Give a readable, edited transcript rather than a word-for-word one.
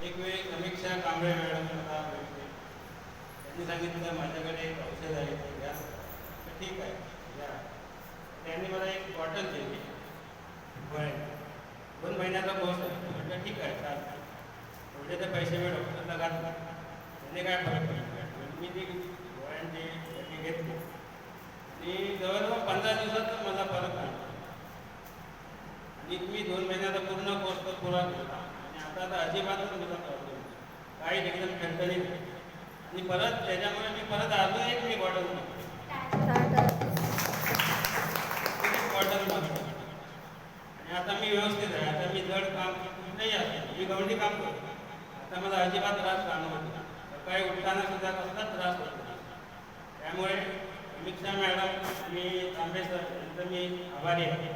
एक वेळी समीक्षा कांबळे मॅडम मला भेटले. त्यांनी सांगितलं माझ्याकडे एक औषध आहे ते घ्या. तर ठीक आहे घ्या. त्यांनी मला एक बॉटल दिली. पण 2 महिन्याचा कोर्स आहे. म्हटलं ठीक आहे चालतं. एवढे तर पैसे मी डॉक्टरला घातला. त्याने काय फरक पडला. मी ती गोळ्यांची घेतली आणि जवळजवळ 15 दिवसातच मला फरक पडला. आणि मी 2 महिन्याचा पूर्ण कोर्स तर पुरा केला आणि आता तर अजिबातच मला प्रॉब्लेम नाही. काही एकदम ठणठणीत आहे. आणि परत त्याच्यामुळे मी परत अजून एक मी बॉटल मागतो. बॉटल मागतो आणि आता मी व्यवस्थित आहे. आता मी जड काम नाही असतं. मी गवंडी काम करतो. आता मला अजिबात त्रास जाणवत नाही. सकाळी उठताना सुद्धा कसलाच त्रास होत नाही. त्यामुळे समीक्षा मॅडम आणि तांबे सर यांचं मी आभारी आहे.